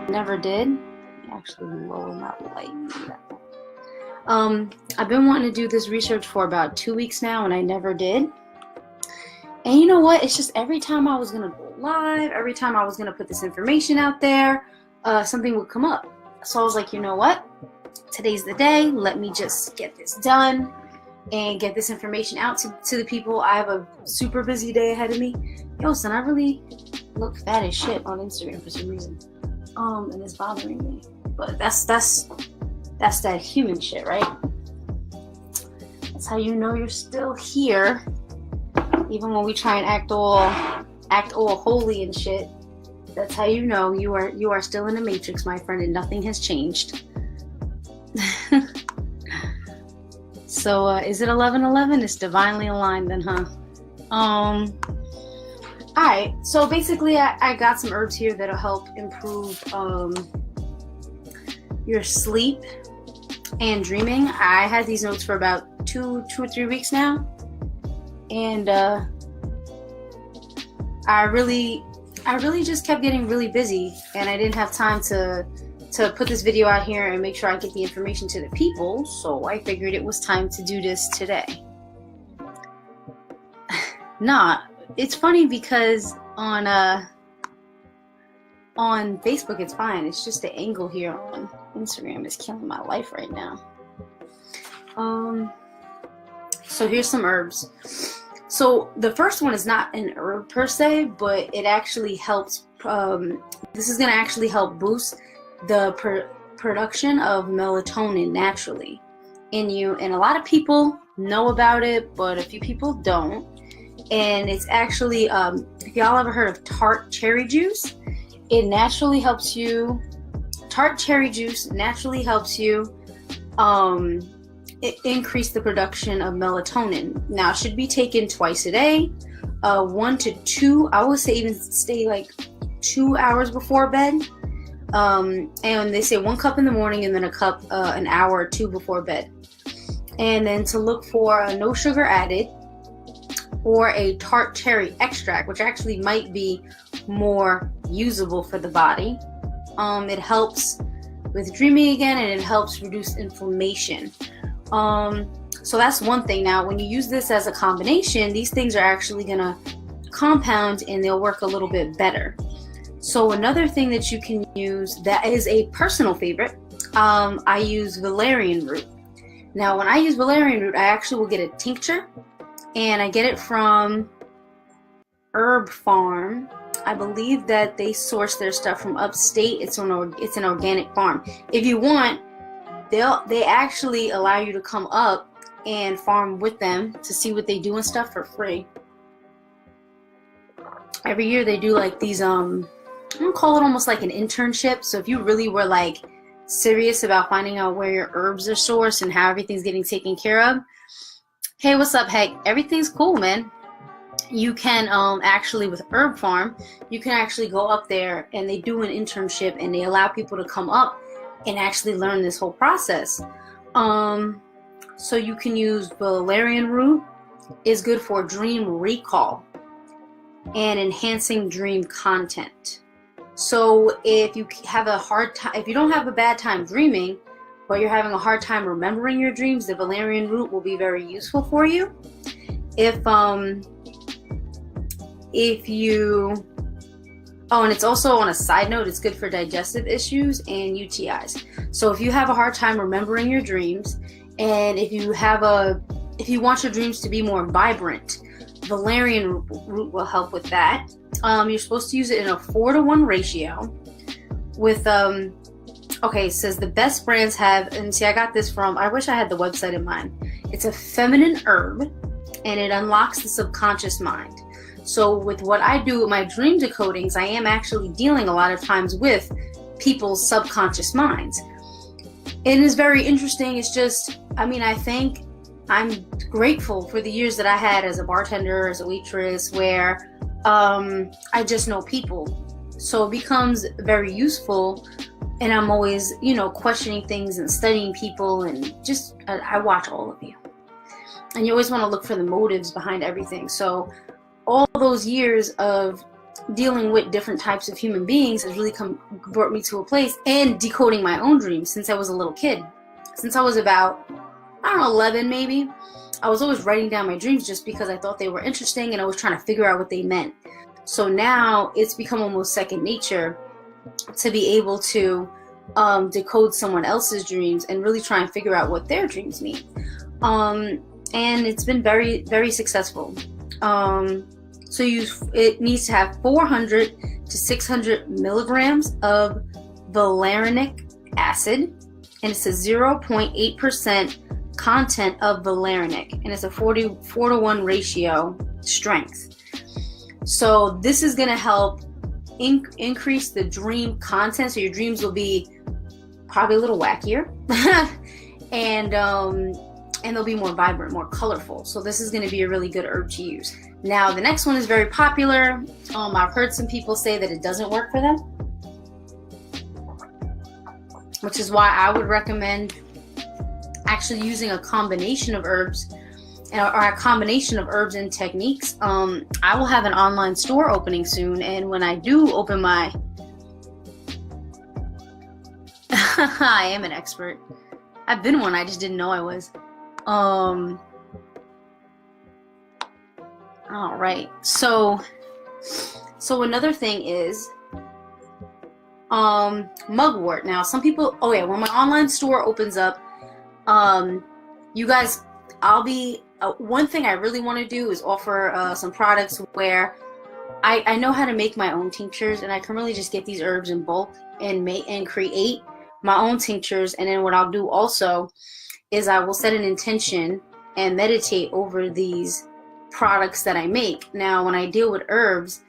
Never did. Actually lower my light. I've been wanting to do this research for about 2 weeks now, and I never did. And you know what? It's just every time I was gonna go live, every time I was gonna put this information out there, something would come up. So I was like, you know what? Today's the day. Let me just get this done and get this information out to the people. I have a super busy day ahead of me. Yo, son, I really look fat as shit on Instagram for some reason. And it's bothering me. But that's that human shit, right? That's how you know you're still here. Even when we try and act all holy and shit. That's how you know you are still in the matrix, my friend, and nothing has changed. So is it 11:11? It's divinely aligned then, huh? Alright, so basically I got some herbs here that'll help improve your sleep and dreaming. I had these notes for about two or 3 weeks now, and I really just kept getting really busy, and I didn't have time to put this video out here and make sure I get the information to the people, so I figured it was time to do this today. It's funny because on Facebook it's fine. It's just the angle here on Instagram is killing my life right now. So here's some herbs. So the first one is not an herb per se, but it actually helps. This is going to actually help boost the production of melatonin naturally in you. And a lot of people know about it, but a few people don't. And it's actually, if y'all ever heard of tart cherry juice, it naturally helps you. Tart cherry juice naturally helps you increase the production of melatonin. Now, it should be taken twice a day, 1 to 2. I would say even stay like 2 hours before bed. And they say 1 cup in the morning and then a cup an hour or 2 before bed. And then to look for no sugar added, or a tart cherry extract, which actually might be more usable for the body. It helps with dreaming again, and it helps reduce inflammation. So that's one thing. Now, when you use this as a combination, these things are actually gonna compound and they'll work a little bit better. So another thing that you can use that is a personal favorite, I use valerian root. Now, when I use valerian root, I actually will get a tincture, and I get it from Herb Farm. I believe that they source their stuff from upstate. It's an organic farm. If you want, they actually allow you to come up and farm with them to see what they do and stuff for free. Every year they do like these I'm gonna call it almost like an internship. So if you really were like serious about finding out where your herbs are sourced and how everything's getting taken care of, hey, what's up, heck? Everything's cool, man. You can actually, with Herb Farm, you can actually go up there and they do an internship and they allow people to come up and actually learn this whole process. So you can use valerian root. Is good for dream recall and enhancing dream content. So if you have a hard time, if you don't have a bad time dreaming, but you're having a hard time remembering your dreams, the valerian root will be very useful for you. And it's also, on a side note, it's good for digestive issues and UTIs. So if you have a hard time remembering your dreams, and if you want your dreams to be more vibrant, valerian root will help with that. You're supposed to use it in a 4-to-1 ratio with okay, it says the best brands have, and see, I got this from, I wish I had the website in mind. It's a feminine herb, and it unlocks the subconscious mind. So with what I do with my dream decodings, I am actually dealing a lot of times with people's subconscious minds. It is very interesting. It's just, I think I'm grateful for the years that I had as a bartender, as a waitress, where I just know people. So it becomes very useful, and I'm always, questioning things and studying people, and just, I watch all of you. And you always want to look for the motives behind everything. So all those years of dealing with different types of human beings has really brought me to a place, and decoding my own dreams since I was a little kid. Since I was about, I don't know, 11 maybe, I was always writing down my dreams just because I thought they were interesting and I was trying to figure out what they meant. So now it's become almost second nature to be able to decode someone else's dreams and really try and figure out what their dreams mean. And it's been very, very successful. So it needs to have 400 to 600 milligrams of valerianic acid, and it's a 0.8% content of valerianic, and it's a 4:1 ratio strength. So this is going to help increase the dream content, so your dreams will be probably a little wackier and they'll be more vibrant, more colorful. So this is going to be a really good herb to use. Now the next one is very popular. I've heard some people say that it doesn't work for them, which is why I would recommend actually using a combination of herbs, or a combination of herbs and techniques. I will have an online store opening soon, and when I do open my I am an expert. I've been one, I just didn't know I was. All right. So another thing is mugwort. Now some people, when my online store opens up, you guys, one thing I really want to do is offer some products where I know how to make my own tinctures, and I can really just get these herbs in bulk and make and create my own tinctures. And then what I'll do also is I will set an intention and meditate over these products that I make. Now, when I deal with herbs,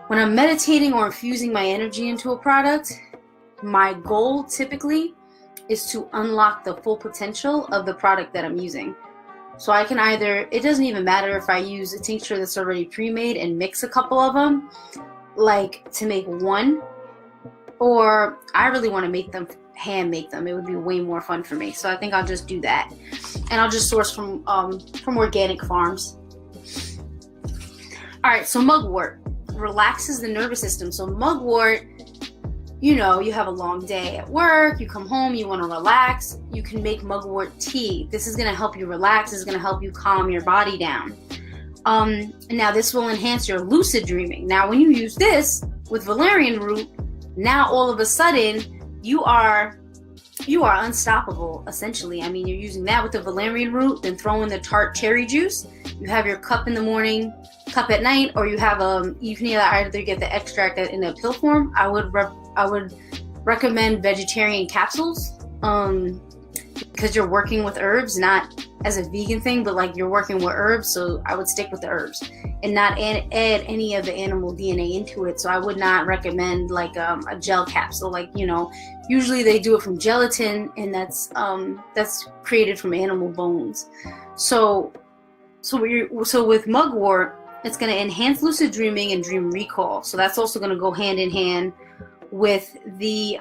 when I'm meditating or infusing my energy into a product, my goal typically is to unlock the full potential of the product that I'm using. So I can either, it doesn't even matter if I use a tincture that's already pre-made and mix a couple of them, like to make one, or I really want to make them, hand make them. It would be way more fun for me. So I think I'll just do that. And I'll just source from organic farms. All right, so mugwort relaxes the nervous system. So mugwort, you have a long day at work, you come home, you want to relax, you can make mugwort tea. This is going to help you relax. This is going to help you calm your body down. Now this will enhance your lucid dreaming. Now when you use this with valerian root, now all of a sudden you are unstoppable, essentially. I mean, you're using that with the valerian root, then throw in the tart cherry juice. You have your cup in the morning, cup at night, or you have you can either get the extract in a pill form. I would recommend vegetarian capsules, because you're working with herbs, not as a vegan thing, but like you're working with herbs. So I would stick with the herbs and not add any of the animal DNA into it. So I would not recommend like a gel capsule. Like, usually they do it from gelatin, and that's created from animal bones. So with mugwort, it's going to enhance lucid dreaming and dream recall. So that's also going to go hand in hand with the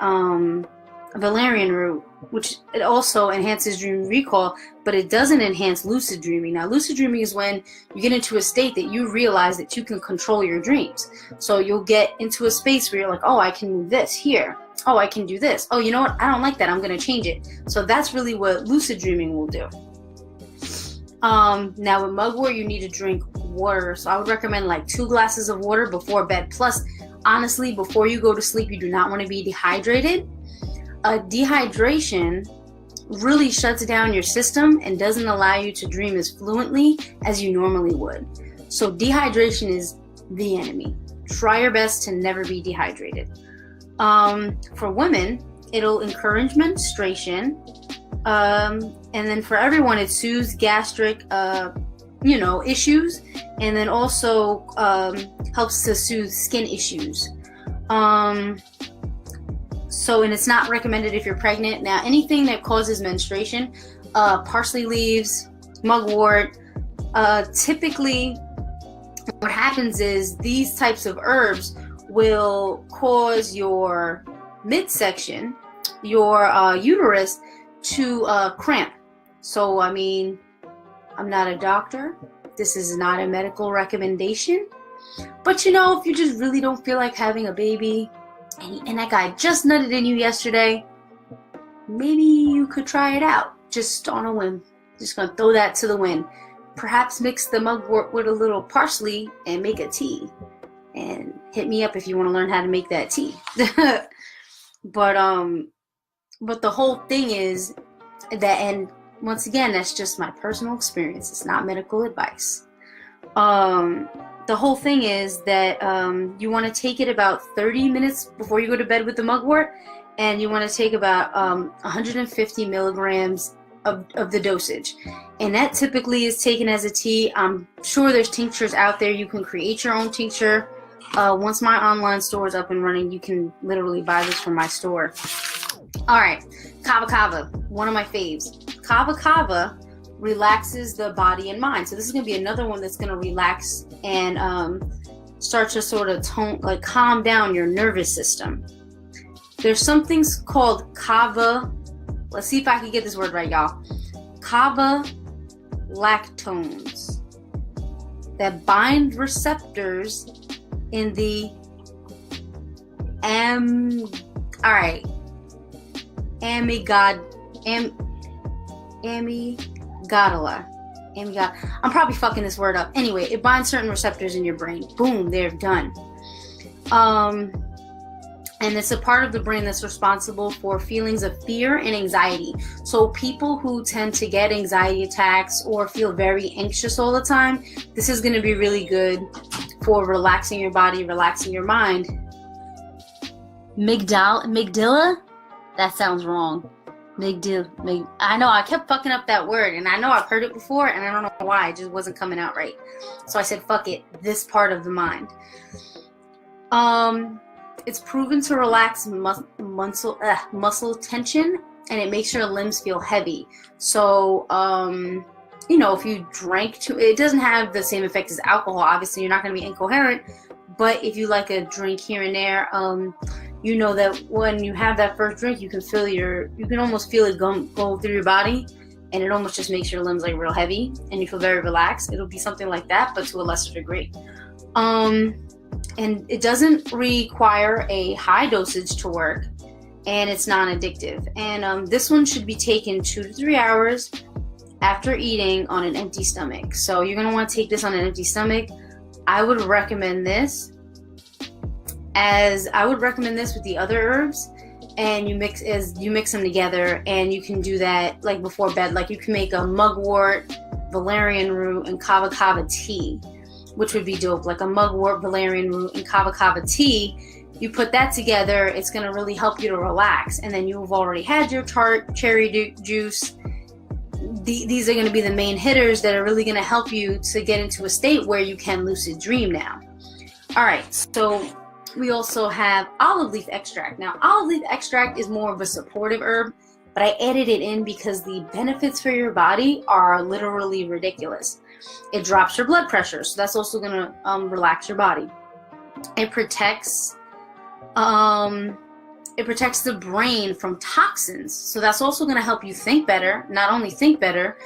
valerian root, which it also enhances dream recall, but it doesn't enhance lucid dreaming. Now, lucid dreaming is when you get into a state that you realize that you can control your dreams. So you'll get into a space where you're like, oh, I can move this here. Oh, I can do this. Oh, you know what? I don't like that. I'm going to change it. So that's really what lucid dreaming will do. Now with mugwort, you need to drink water. So I would recommend like 2 glasses of water before bed. Plus, honestly, before you go to sleep, you do not want to be dehydrated. Dehydration really shuts down your system and doesn't allow you to dream as fluently as you normally would. So dehydration is the enemy. Try your best to never be dehydrated. For women, it'll encourage menstruation. And then for everyone, it soothes gastric, issues, and then also helps to soothe skin issues. And it's not recommended if you're pregnant. Now, anything that causes menstruation, parsley leaves, mugwort, typically what happens is these types of herbs will cause your midsection, your uterus, to cramp. So, I mean, I'm not a doctor, This is not a medical recommendation. But you know, if you just really don't feel like having a baby, and that guy just nutted in you yesterday, maybe you could try it out, just on a whim. Just gonna throw that to the wind. Perhaps mix the mugwort with a little parsley and make a tea. And hit me up if you want to learn how to make that tea. But the whole thing is that, and once again, that's just my personal experience. It's not medical advice. The whole thing is that you want to take it about 30 minutes before you go to bed with the mugwort, and you want to take about 150 milligrams of the dosage. And that typically is taken as a tea. I'm sure there's tinctures out there. You can create your own tincture. Once my online store is up and running, you can literally buy this from my store. All right, kava kava, one of my faves. Kava kava relaxes the body and mind. So this is going to be another one that's going to relax and start to sort of calm down your nervous system. There's something called kava. Let's see if I can get this word right, y'all. Kava lactones that bind receptors in the amygdala. I'm probably fucking this word up. Anyway, it binds certain receptors in your brain. Boom, they're done. And it's a part of the brain that's responsible for feelings of fear and anxiety. So people who tend to get anxiety attacks or feel very anxious all the time, this is going to be really good for relaxing your body, relaxing your mind. Migdala? That sounds wrong. I know, I kept fucking up that word, and I know I've heard it before, and I don't know why, it just wasn't coming out right. So I said, fuck it, this part of the mind. It's proven to relax muscle tension, and it makes your limbs feel heavy. So, if you drank it doesn't have the same effect as alcohol. Obviously, you're not going to be incoherent, but if you like a drink here and there, you know that when you have that first drink, you can almost feel it go through your body, and it almost just makes your limbs like real heavy, and you feel very relaxed. It'll be something like that, but to a lesser degree. And it doesn't require a high dosage to work, and it's non-addictive. And this one should be taken 2 to 3 hours after eating on an empty stomach. So you're going to want to take this on an empty stomach. I would recommend this with the other herbs, and you mix them together, and you can do that like before bed. Like you can make a mugwort, valerian root, and kava kava tea, which would be dope. Like a mugwort, valerian root, and kava kava tea. You put that together, it's going to really help you to relax. And then you've already had your tart cherry juice. These are going to be the main hitters that are really going to help you to get into a state where you can lucid dream now. All right, so we also have olive leaf extract. Now, olive leaf extract is more of a supportive herb, but I added it in because the benefits for your body are literally ridiculous. It drops your blood pressure, so that's also going to relax your body. It protects the brain from toxins, so that's also going to help you think better. Not only think better,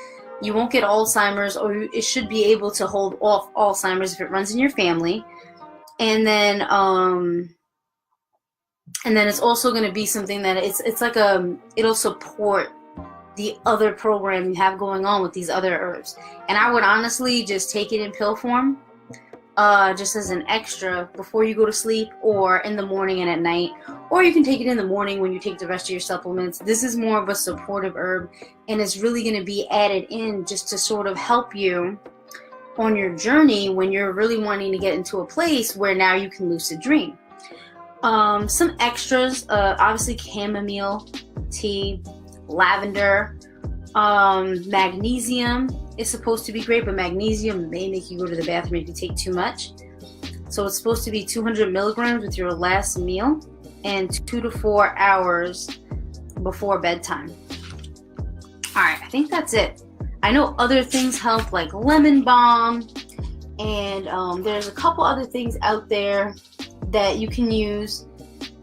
you won't get Alzheimer's, or it should be able to hold off Alzheimer's if it runs in your family. And then it's also going to be something that it's like it'll support the other program you have going on with these other herbs. And I would honestly just take it in pill form, just as an extra before you go to sleep, or in the morning and at night, or you can take it in the morning when you take the rest of your supplements. This is more of a supportive herb, and it's really going to be added in just to sort of help you on your journey when you're really wanting to get into a place where now you can lucid dream. Some extras, obviously chamomile tea, lavender, magnesium is supposed to be great, but magnesium may make you go to the bathroom if you take too much. So it's supposed to be 200 milligrams with your last meal and 2 to 4 hours before bedtime. All right, I think that's it. I know other things help, like lemon balm, and there's a couple other things out there that you can use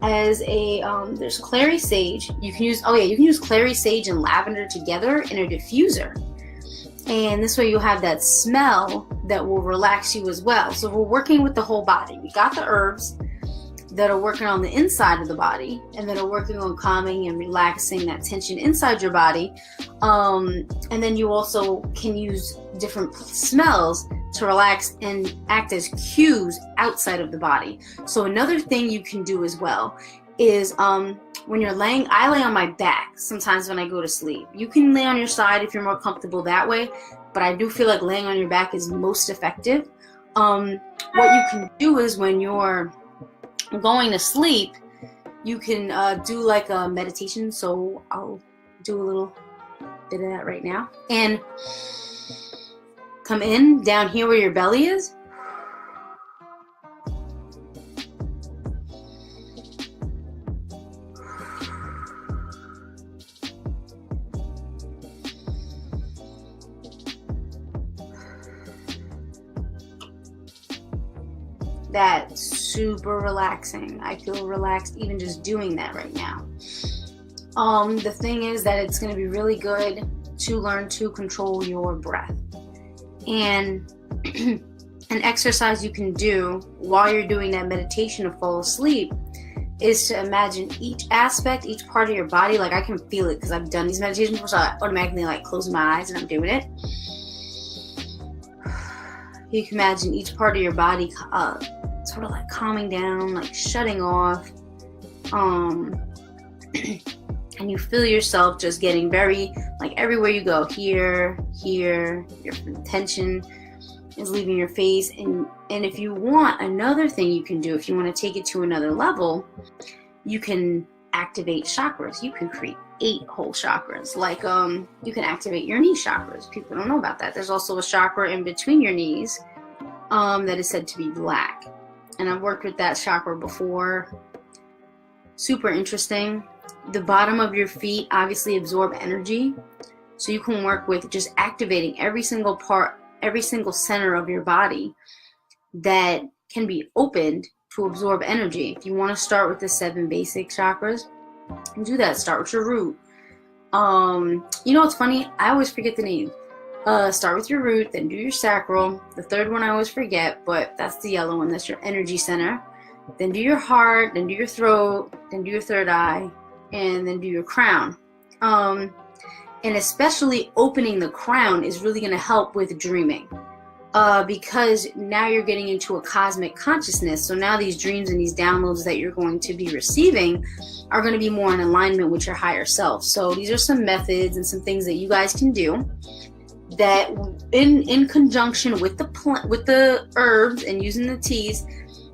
as a there's clary sage. You can use clary sage and lavender together in a diffuser, And this way you'll have that smell that will relax you as well. So we're working with the whole body. We got the herbs that are working on the inside of the body and that are working on calming and relaxing that tension inside your body. And then you also can use different smells to relax and act as cues outside of the body. So another thing you can do as well is when you're laying, I lay on my back sometimes when I go to sleep. You can lay on your side if you're more comfortable that way, but I do feel like laying on your back is most effective. What you can do is when you're going to sleep, you can do like a meditation. So I'll do a little bit of that right now. And come in down here where your belly is. That's super relaxing. I feel relaxed even just doing that right now. The thing is that it's going to be really good to learn to control your breath. And an exercise you can do while you're doing that meditation to fall asleep is to imagine each aspect, each part of your body. Like I can feel it because I've done these meditations before, so I automatically like close my eyes and I'm doing it. You can imagine each part of your body sort of like calming down, like shutting off. And you feel yourself just getting very, like everywhere you go, here, your tension is leaving your face. And if you want, another thing you can do, if you want to take it to another level, you can activate chakras. You can create 8 whole chakras. Like you can activate your knee chakras. People don't know about that. There's also a chakra in between your knees that is said to be black. And I've worked with that chakra before. Super interesting. The bottom of your feet obviously absorb energy. So you can work with just activating every single part, every single center of your body that can be opened to absorb energy. If you want to start with the 7 basic chakras, do that. Start with your root. You know what's funny? I always forget the name. Start with your root, then do your sacral. The third one I always forget, but that's the yellow one. That's your energy center. Then do your heart, then do your throat, then do your third eye, and then do your crown. And especially opening the crown is really going to help with dreaming. Because now you're getting into a cosmic consciousness. So now these dreams and these downloads that you're going to be receiving are going to be more in alignment with your higher self. So these are some methods and some things that you guys can do that in conjunction with the herbs and using the teas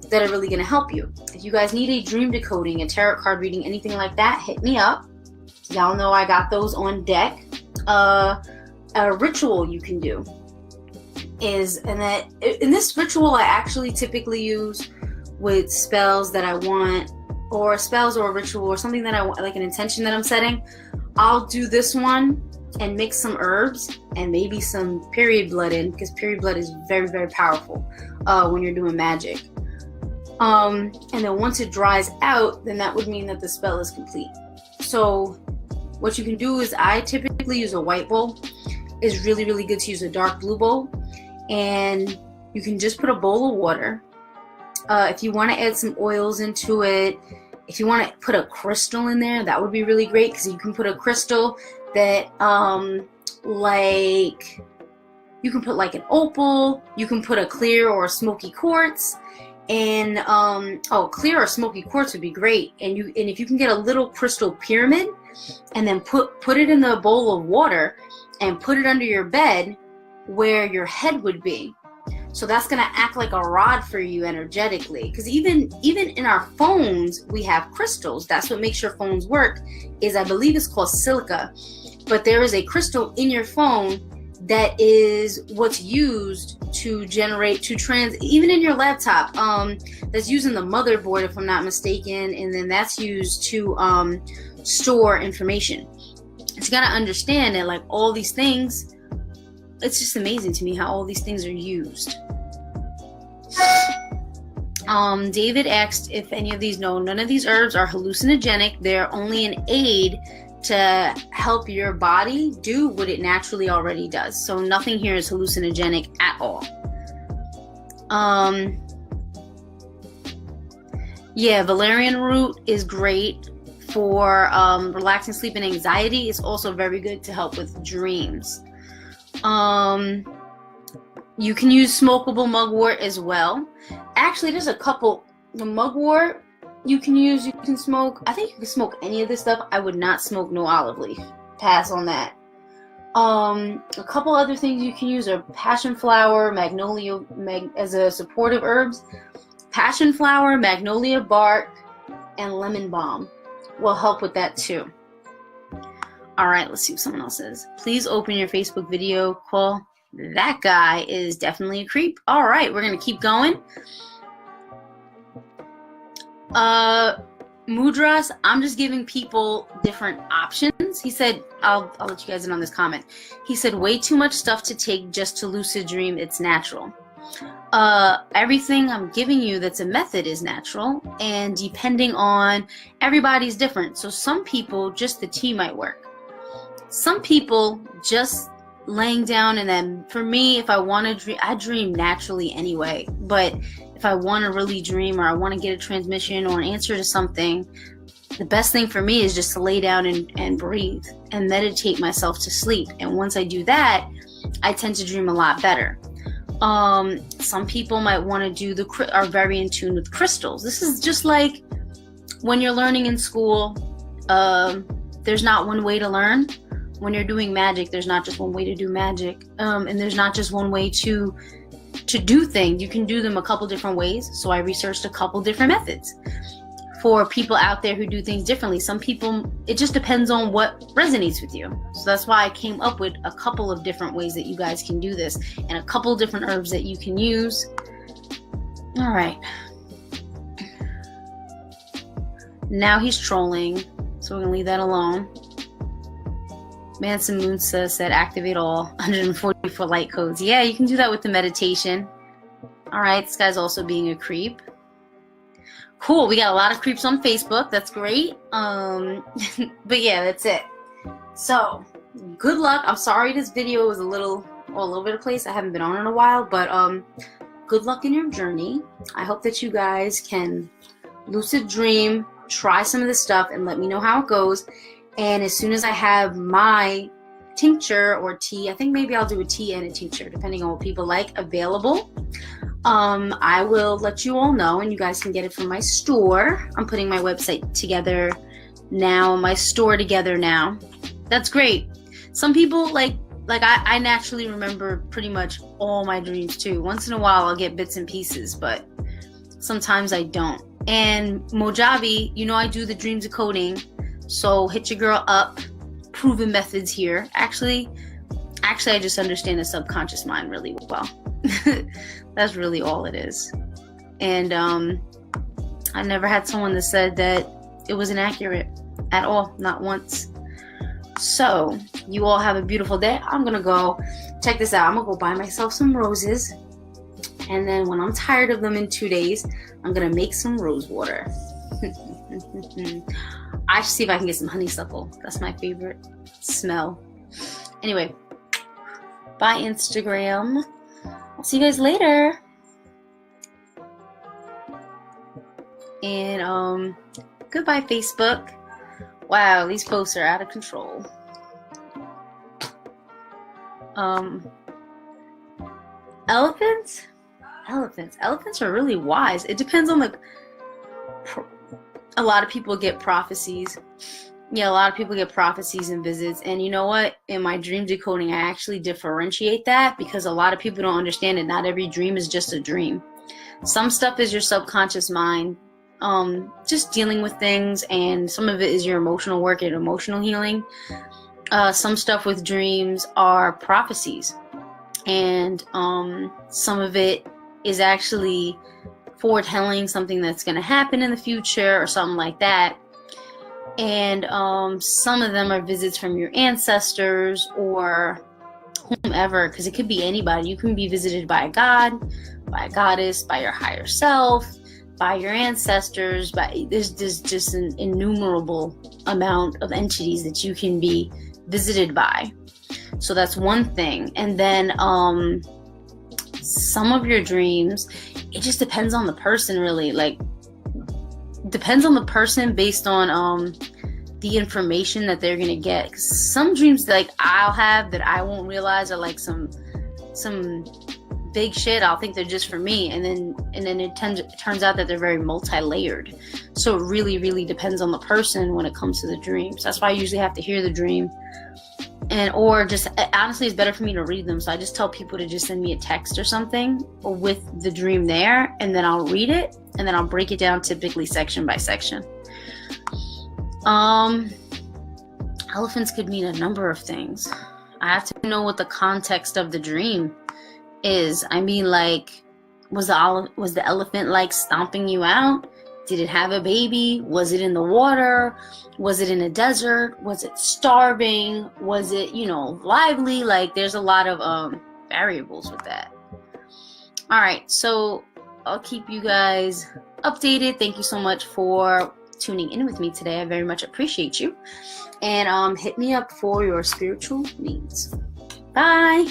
that are really going to help you. If you guys need a dream decoding, a tarot card reading, anything like that, hit me up. Y'all know I got those on deck. A ritual you can do is, and that in this ritual I actually typically use with spells that I want, or spells or a ritual or something that I want, like an intention that I'm setting. I'll do this one and mix some herbs and maybe some period blood in, because period blood is very, very powerful when you're doing magic. And then once it dries out, then that would mean that the spell is complete. So what you can do is, I typically use a white bowl. It's really, really good to use a dark blue bowl. And you can just put a bowl of water. If you want to add some oils into it, if you want to put a crystal in there, that would be really great, because you can put a crystal that like you can put like an opal, you can put a clear or a smoky quartz, and clear or smoky quartz would be great. And if you can get a little crystal pyramid and then put it in the bowl of water and put it under your bed where your head would be. So that's going to act like a rod for you energetically. Because even in our phones, we have crystals. That's what makes your phones work, is I believe it's called silica. But there is a crystal in your phone that is what's used to generate, even in your laptop, that's using the motherboard, if I'm not mistaken. And then that's used to store information. So you got to understand that, like, all these things, it's just amazing to me how all these things are used. David asked if any of these, no, none of these herbs are hallucinogenic. They're only an aid to help your body do what it naturally already does. So nothing here is hallucinogenic at all. Yeah, valerian root is great for relaxing sleep and anxiety. It's also very good to help with dreams. You can use smokable mugwort as well. Actually, there's a couple. The mugwort you can use, you can smoke. I think you can smoke any of this stuff. I would not smoke no olive leaf. Pass on that. A couple other things you can use are passion flower, magnolia as a supportive herbs. Passion flower, magnolia bark, and lemon balm will help with that too. All right, let's see what someone else says. Please open your Facebook video call. That guy is definitely a creep. All right, we're going to keep going. Mudras, I'm just giving people different options. He said, I'll let you guys in on this comment. He said, way too much stuff to take just to lucid dream. It's natural. Everything I'm giving you that's a method is natural, and depending on, everybody's different. So some people, just the tea might work. Some people just laying down, and then for me, if I want to dream, I dream naturally anyway, but if I want to really dream, or I want to get a transmission or an answer to something, the best thing for me is just to lay down and breathe and meditate myself to sleep. And once I do that, I tend to dream a lot better. Some people might want to are very in tune with crystals. This is just like when you're learning in school. There's not one way to learn. When you're doing magic, there's not just one way to do magic, and there's not just one way to do things. You can do them a couple different ways. So I researched a couple different methods for people out there who do things differently. Some people, it just depends on what resonates with you. So that's why I came up with a couple of different ways that you guys can do this, and a couple different herbs that you can use. All right. Now he's trolling, so we're gonna leave that alone. Manson Moonsa said activate all 144 light codes. Yeah, you can do that with the meditation. All right, this guy's also being a creep. Cool, we got a lot of creeps on Facebook. That's great. But yeah, that's it. So, good luck. I'm sorry this video was a little all over the place. I haven't been on in a while, but good luck in your journey. I hope that you guys can lucid dream, try some of this stuff, and let me know how it goes. And as soon as I have my tincture or tea, I think maybe I'll do a tea and a tincture, depending on what people like, available, I will let you all know, and you guys can get it from my store. I'm putting my website together now, my store together now. That's great. Some people like I naturally remember pretty much all my dreams too. Once in a while I'll get bits and pieces, but sometimes I don't. And Mojave, you know I do the dream decoding. So hit your girl up. Proven methods here. Actually, I just understand the subconscious mind really well. That's really all it is. And I never had someone that said that it was inaccurate at all. Not once. So you all have a beautiful day. I'm gonna go check this out. I'm gonna go buy myself some roses, and then when I'm tired of them in 2 days, I'm gonna make some rose water. I should see if I can get some honeysuckle. That's my favorite smell. Anyway, bye Instagram. I'll see you guys later. And goodbye Facebook. Wow, these posts are out of control. Elephants? Elephants are really wise. It depends on a lot of people get prophecies. Yeah, a lot of people get prophecies and visits. And you know what? In my dream decoding, I actually differentiate that, because a lot of people don't understand it. Not every dream is just a dream. Some stuff is your subconscious mind just dealing with things, and some of it is your emotional work and emotional healing. Some stuff with dreams are prophecies, and some of it is actually foretelling something that's going to happen in the future or something like that. And some of them are visits from your ancestors or whomever, because it could be anybody. You can be visited by a god, by a goddess, by your higher self, by your ancestors, by there's just an innumerable amount of entities that you can be visited by. So that's one thing. And then some of your dreams, it just depends on the person, really. Like, depends on the person based on the information that they're gonna get. 'Cause some dreams like I'll have that I won't realize are like some big shit. I'll think they're just for me, and then it turns out that they're very multi-layered. So it really depends on the person when it comes to the dreams. That's why I usually have to hear the dream, or just honestly, it's better for me to read them. So I just tell people to just send me a text or something with the dream there, and then I'll read it, and then I'll break it down, typically section by section. Elephants could mean a number of things. I have to know what the context of the dream is. I mean, like, was the elephant like stomping you out? Did it have a baby? Was it in the water? Was it in a desert? Was it starving? Was it, lively? Like, there's a lot of variables with that. All right, so I'll keep you guys updated. Thank you so much for tuning in with me today. I very much appreciate you. And hit me up for your spiritual needs. Bye.